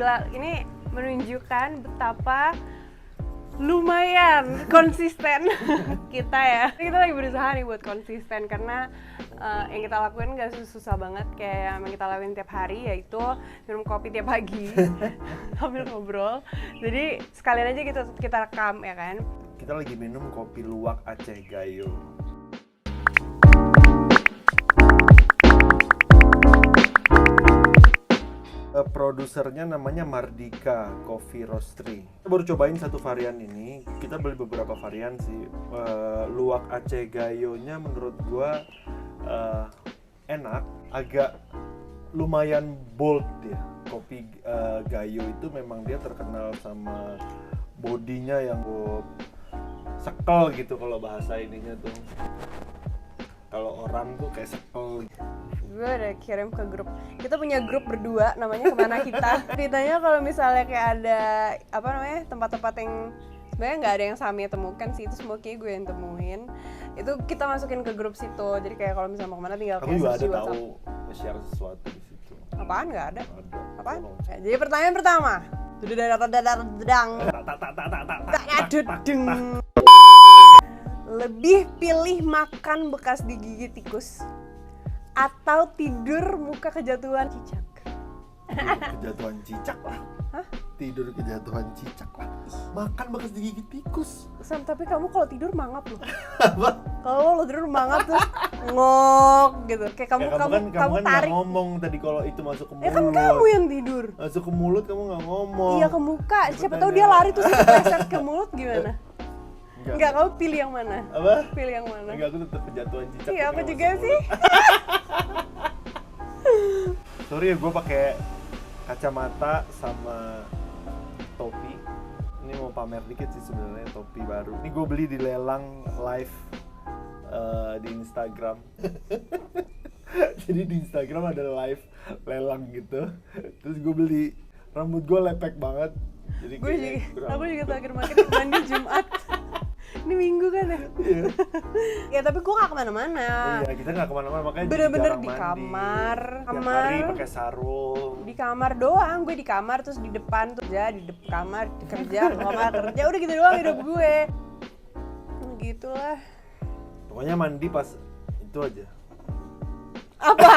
Gila, ini menunjukkan betapa lumayan konsisten kita ya. Kita lagi berusaha nih buat konsisten karena yang kita lakuin gak susah banget kayak yang kita lakuin tiap hari, yaitu minum kopi tiap pagi sambil ngobrol. Jadi sekalian aja kita rekam ya kan. Kita lagi minum kopi luwak Aceh Gayo. Produsernya namanya Mardika Coffee Roastery. Kita baru cobain satu varian ini. Kita beli beberapa varian sih. Luwak Aceh Gayo-nya menurut gua enak, agak lumayan bold ya. Kopi Gayo itu memang dia terkenal sama bodinya yang sekel gitu kalau bahasa ininya tuh. Kalau orang tuh kayak sekel. Gue udah kirim ke grup. Kita punya grup berdua namanya Kemana Kita. Ceritanya kalau misalnya kayak ada tempat-tempat yang sebenarnya nggak ada yang Sami temukan sih, itu semua kayak gue yang temuin. Itu kita masukin ke grup situ. Jadi kayak kalau misalnya mau kemana tinggal Aku kayak juga search ada di WhatsApp. tahu share sesuatu di situ. Apaan? Nggak ada. Ada. Apaan? Jadi pertanyaan pertama. Lebih pilih makan bekas digigit tikus atau tidur muka kejatuhan cicak? Kejatuhan cicak lah. Hah? Tidur kejatuhan cicak lah. Makan bekas digigit tikus. Sam, tapi kamu kalau tidur mangap loh. Apa? Kalau lo tidur mangap tuh ngok gitu. Kayak kamu kan tarik. nggak ngomong tadi kalau itu masuk ke mulut. Ya kan kamu yang tidur. Masuk ke mulut kamu nggak ngomong. Iya, ke muka. Siapa tahu dia lari terus kepleset ke mulut gimana? Enggak, kamu pilih yang mana? Apa? Pilih yang mana? Enggak, aku tetap kejatuhan cicak. Iya, aku masuk juga mulut. sih. Sorry ya, gue pakai kacamata sama topi. Ini mau pamer dikit sih sebenarnya, topi baru. Ini gue beli di lelang live di Instagram. Jadi di Instagram ada live lelang gitu. Terus gue beli, rambut gue lepek banget. Jadi Aku juga terakhir makin mandi Jumat. Ini Minggu kan ya? Iya. Ya tapi gue gak kemana-mana. Iya, kita nggak kemana-mana, makanya Bener-bener jarang di mandi. kamar. Tiap hari pakai sarung. Di kamar doang, gue di kamar terus di depan tuh aja, di kamar kerja, kamar kerja, udah gitu doang hidup gue. Gitulah. Pokoknya mandi pas itu aja. Apa?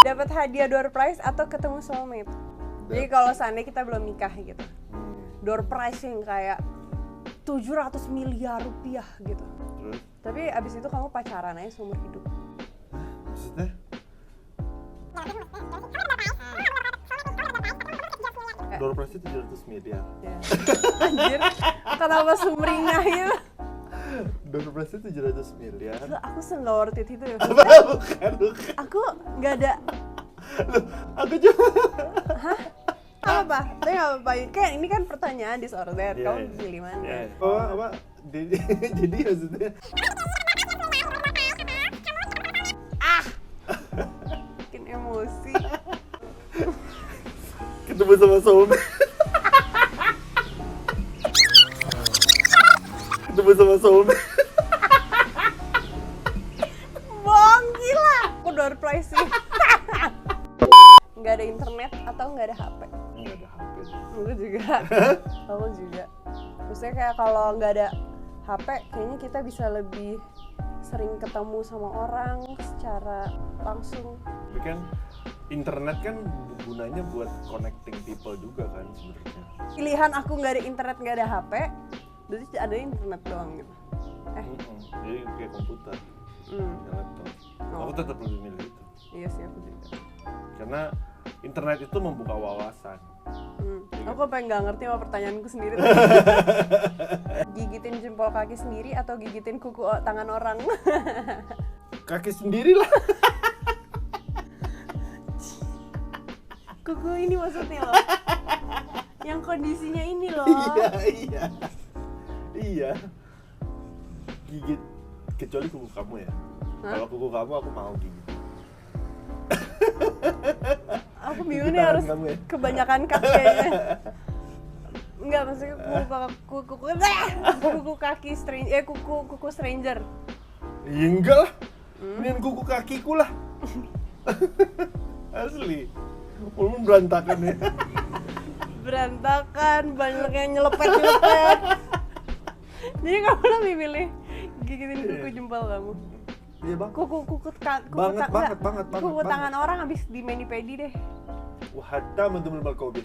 Dapat hadiah door prize atau ketemu soulmate? Jadi kalau seandainya kita belum nikah gitu, door prize yang kayak 700 miliar rupiah gitu. Terus? Tapi abis itu kamu pacaran aja seumur hidup. Maksudnya? Door prize 700 miliar. Ya. Anjir, kenapa sumringah ya? Door prize 700 miliar. Gila, aku se-nggak worth it itu ya. Bukan. Aku nggak ada. Loh, aku cuma. Hah? Apa? Tapi nggak apa-apa. Kayak ini kan pertanyaan disorder. Iya, Kamu iya. pilih mana? Iya. Oh, apa? Jadi maksudnya Bikin emosi. ketemu sama soulmate. Ketemu sama soulmate. Bohong gila. Aku door prize sih. Nggak ada internet atau nggak ada HP? Enggak ada HP. Aku juga. Aku juga. Maksudnya kayak kalau nggak ada HP, kayaknya kita bisa lebih sering ketemu sama orang secara langsung. Tapi kan internet kan gunanya buat connecting people juga kan sebenarnya. Pilihan aku nggak ada internet, nggak ada HP, berarti ada internet doang gitu. Jadi kayak komputer, laptop. Oh. Aku tetap lebih milih itu. Iya sih, aku juga. Karena internet itu membuka wawasan. Aku pengen nggak ngerti sama pertanyaanku sendiri. Gigitin jempol kaki sendiri atau gigitin kuku tangan orang? Kaki sendiri lah. Kuku ini maksudnya loh. Yang kondisinya ini loh. Iya. Gigit kecuali kuku kamu ya. Kalau kuku kamu aku mau gigit. Aku bingung nih harus kebanyakan kaki kayaknya. Enggak, maksudnya kuku kaki stranger, kuku stranger. Ya enggak lah. Mendingan kuku kakiku lah. Asli. Walaupun berantakan ya. Berantakan, banyak yang nyelepet. Jadi kamu lebih milih gigitin kuku jempol kamu. Iya bang. Kuku tangan orang habis di mani-pedi deh. Wahada mentumul balkobi.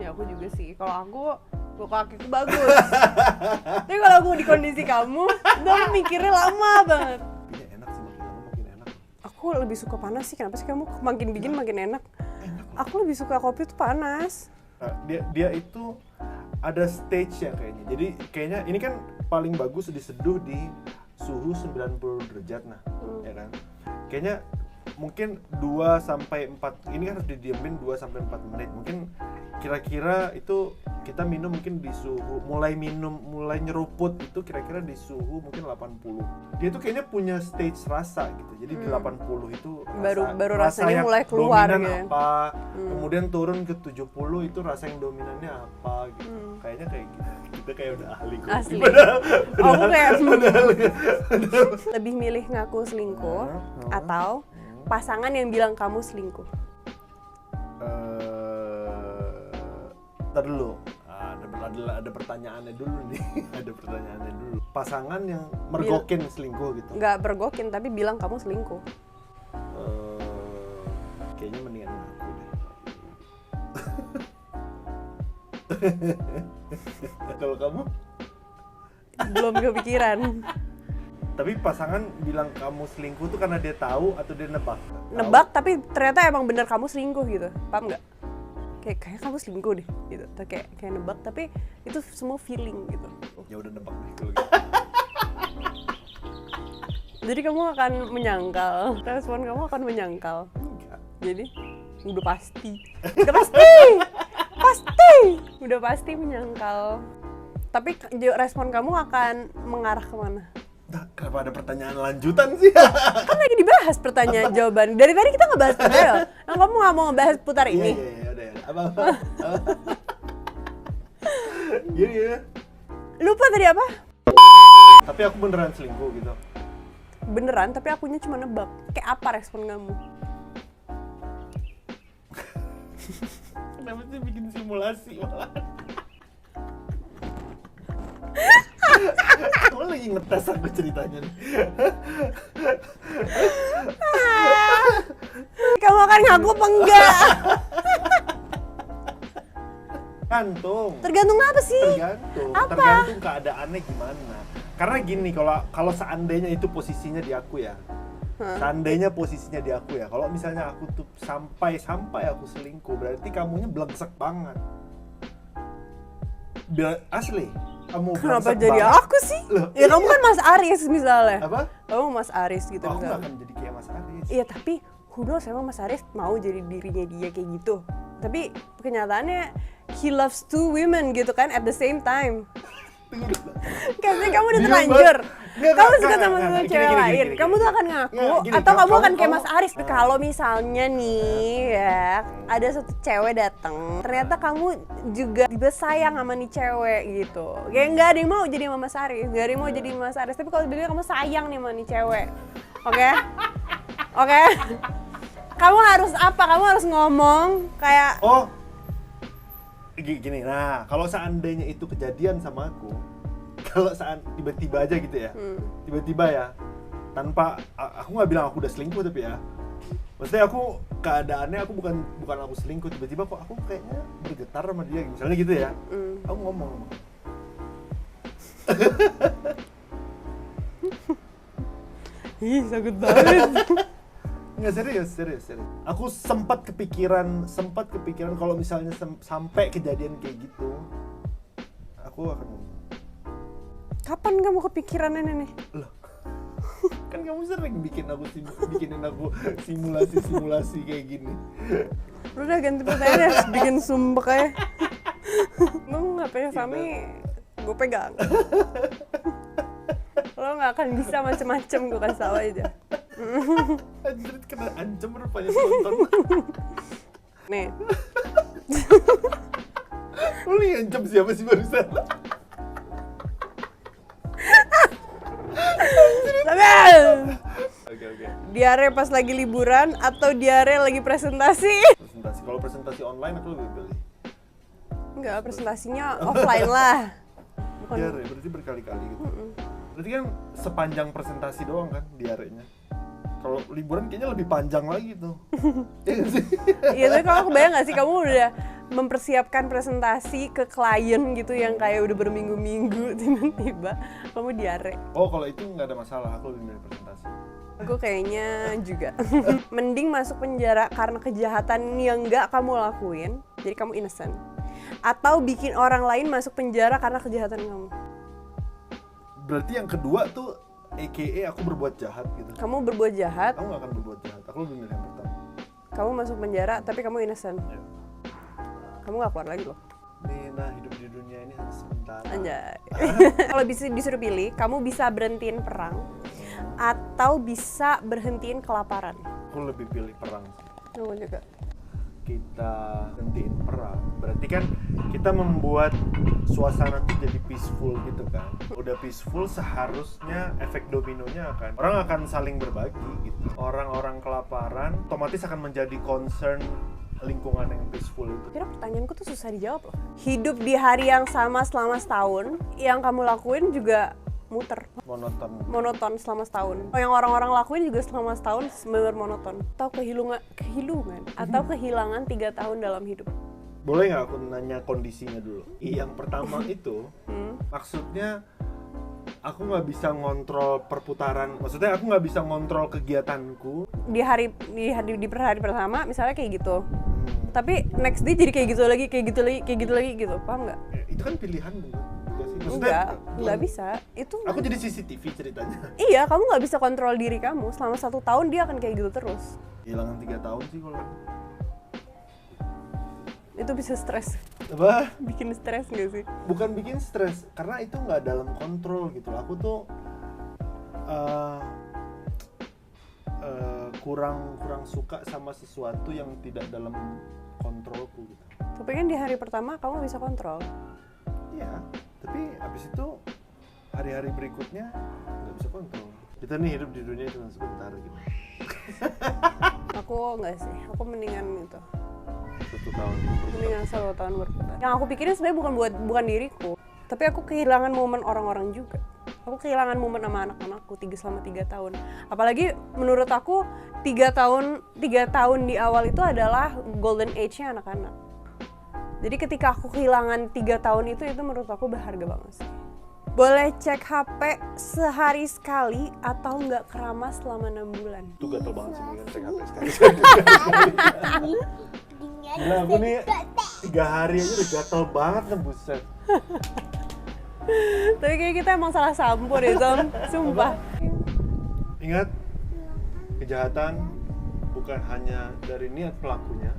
Ya aku juga sih. Kalau aku kakiku bagus. Tapi kalau aku di kondisi kamu, itu aku mikirnya lama banget. Ini enak sih, makin enak. Aku lebih suka panas sih. Kenapa sih kamu makin dingin makin enak? Aku lebih suka kopi tuh panas. Nah, dia itu ada stage ya kayaknya. Jadi kayaknya ini kan paling bagus diseduh di suhu 90 derajat ya kan. Kayaknya mungkin 2 sampai 4 ini kan harus didiemin 2 sampai 4 menit. Mungkin kira-kira itu kita minum mungkin di suhu mulai nyeruput itu kira-kira di suhu mungkin 80. Dia tuh kayaknya punya stage rasa gitu. Jadi di 80 itu baru rasanya mulai keluar dominan gitu. apa. Kemudian turun ke 70 itu rasa yang dominannya apa gitu. Kayaknya kayak gitu. Kita kayak udah ahli kopi. Asli. Aku kayak lebih milih ngaku selingkuh atau pasangan yang bilang kamu selingkuh. Ntar dulu, ada pertanyaannya dulu nih. Ada pertanyaannya dulu. Pasangan yang mergokin selingkuh gitu. Nggak bergokin tapi bilang kamu selingkuh. Kayaknya mendingan aku deh. Kalau kamu? Belum kepikiran. Tapi pasangan bilang kamu selingkuh tuh karena dia tahu atau dia nebak? Nebak tapi ternyata emang bener kamu selingkuh gitu. Paham nggak? Kayak kamu selingkuh deh gitu. Kayak nebak tapi itu semua feeling gitu. Ya udah nebak deh kalau gitu. Jadi kamu akan menyangkal. Respon kamu akan menyangkal. Enggak. Jadi udah pasti. Udah pasti menyangkal. Tapi respon kamu akan mengarah kemana? Nah, kenapa ada pertanyaan lanjutan sih? Kan lagi dibahas pertanyaan jawaban. Dari tadi kita ngebahas padahal. Nah, kamu nggak mau ngebahas putar ini? Iya, udah. Apa? Iya. Lupa tadi apa? Tapi aku beneran selingkuh gitu. Beneran, tapi akunya cuma nebak. Kayak apa respon kamu? Kenapa sih bikin simulasi malah? Kamu lagi ngetes aku ceritanya nih. Kamu akan ngaku apa enggak? Tergantung apa sih? Tergantung keadaannya gimana. Karena gini, kalau seandainya itu posisinya di aku ya. Seandainya posisinya di aku ya. Kalau misalnya aku tuh sampai aku selingkuh, berarti kamunya blengsek banget. Asli. Kenapa jadi aku sih? Loh, ya kamu kan Mas Aris misalnya. Apa? Kamu Mas Aris gitu Aku misalnya. gak akan jadi kayak Mas Aris. Iya tapi who knows emang Mas Aris mau jadi dirinya dia kayak gitu. Tapi kenyataannya he loves two women gitu kan at the same time. Kayaknya kamu udah terlanjur. Kamu suka sama cewek lain. Kamu tuh akan ngaku atau kamu akan kayak Mas Aris. Kalau misalnya nih ya ada satu cewek datang, ternyata kamu juga sayang sama nih cewek gitu. Kayak nggak ada yang mau jadi sama Mas Aris, nggak ada yang mau jadi Mas Aris. Tapi kalau tiba-tiba kamu sayang nih sama nih cewek, oke? Kamu harus apa? Kamu harus ngomong kayak gini, nah kalau seandainya itu kejadian sama aku, kalau tiba-tiba aja gitu ya, tiba-tiba ya, tanpa aku nggak bilang aku udah selingkuh tapi ya, maksudnya aku keadaannya aku bukan aku selingkuh, tiba-tiba kok aku kayaknya bergetar sama dia, misalnya gitu ya, aku ngomong. Ih sakit banget. Nggak, serius. Aku sempat kepikiran kalau misalnya sampai kejadian kayak gitu, aku akan ngomong. Kapan kamu kepikiran ini nih? Loh, kan kamu sering bikinin aku simulasi kayak gini. Lu udah ganti pertanyaan ya, bikin sumpah kayak. Lu nggak pengen Sami, gue pegang. Lo nggak akan bisa macem-macem, gue kasih tau aja. Anjir, kena ancam rupanya nonton. Nih. Lu ngancam siapa sih barusan? Oke. Diare pas lagi liburan atau diare lagi presentasi? Presentasi. Kalau presentasi online aku lebih pilih. Enggak, presentasinya offline lah. Bukan. Diare, berarti berkali-kali gitu. Berarti kan sepanjang presentasi doang kan diarenya. Kalau liburan kayaknya lebih panjang lagi tuh. Iya nggak sih? Iya, tapi kalau kebayang gak sih kamu udah mempersiapkan presentasi ke klien gitu yang kayak udah berminggu-minggu, tiba-tiba kamu diare. Oh, kalau itu nggak ada masalah, aku lebih milih presentasi. Gue kayaknya juga. Mending masuk penjara karena kejahatan yang nggak kamu lakuin, jadi kamu innocent. Atau bikin orang lain masuk penjara karena kejahatan kamu. Berarti yang kedua tuh AKA aku berbuat jahat gitu. Kamu berbuat jahat, Aku nggak akan berbuat jahat, aku lebih milih yang pertama. kamu masuk penjara tapi kamu innocent. Ya. Kamu nggak keluar lagi loh. Nah, hidup di dunia ini hanya sebentar. Anjay. Kalau bisa disuruh pilih, kamu bisa berhentiin perang atau bisa berhentiin kelaparan. Aku lebih pilih perang. Aku juga. Kita hentiin perang, berarti kan kita membuat suasana tuh jadi peaceful gitu kan. Udah peaceful, seharusnya efek dominonya orang akan saling berbagi gitu. Orang-orang kelaparan otomatis akan menjadi concern lingkungan yang peaceful itu. Kira pertanyaanku tuh susah dijawab loh. Hidup di hari yang sama selama setahun, yang kamu lakuin juga muter, monoton selama setahun. Yang orang-orang lakuin juga selama setahun benar monoton. Atau kehilangan atau kehilangan 3 tahun dalam hidup. Boleh nggak aku nanya kondisinya dulu? Yang pertama itu maksudnya aku nggak bisa ngontrol perputaran, maksudnya aku nggak bisa ngontrol kegiatanku Di hari pertama misalnya kayak gitu. Tapi next day jadi kayak gitu lagi, paham nggak? Itu kan pilihan bukan? Maksudnya, Enggak bisa. Itu aku jadi CCTV ceritanya. iya, kamu nggak bisa kontrol diri kamu. Selama 1 tahun dia akan kayak gitu terus. Hilangan 3 tahun sih kalau. Itu bisa stres. Apa? Bikin stres nggak sih? Bukan bikin stres, karena itu nggak dalam kontrol gitu. Aku tuh kurang suka sama sesuatu yang tidak dalam kontrolku gitu. Tapi kan di hari pertama kamu bisa kontrol. Iya, tapi abis itu hari-hari berikutnya nggak bisa kontrol. Kita nih hidup di dunia cuma sebentar gitu. Aku nggak sih. Aku mendingan gitu. 1 tahun. Mendingan 1 tahun berputar. Yang aku pikirin sebenarnya bukan diriku, tapi aku kehilangan momen orang-orang juga. Aku kehilangan momen sama anak-anakku selama 3 tahun. Apalagi menurut aku 3 tahun di awal itu adalah golden age-nya anak-anak. Jadi ketika aku kehilangan 3 tahun itu menurut aku berharga banget sih. Boleh cek HP sehari sekali atau nggak keramas selama 6 bulan? Itu gatel banget sih dengan cek HP sekali. Gila, aku nih 3 hari aja udah gatel banget nih, buset. Tapi kayak kita emang salah sampo deh, Tom. Sumpah. Ingat, kejahatan bukan hanya dari niat pelakunya.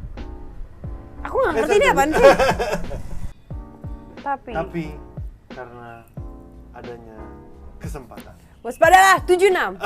Aku nggak ngerti ini apaan sih. Tapi karena adanya kesempatan. Waspadalah 76.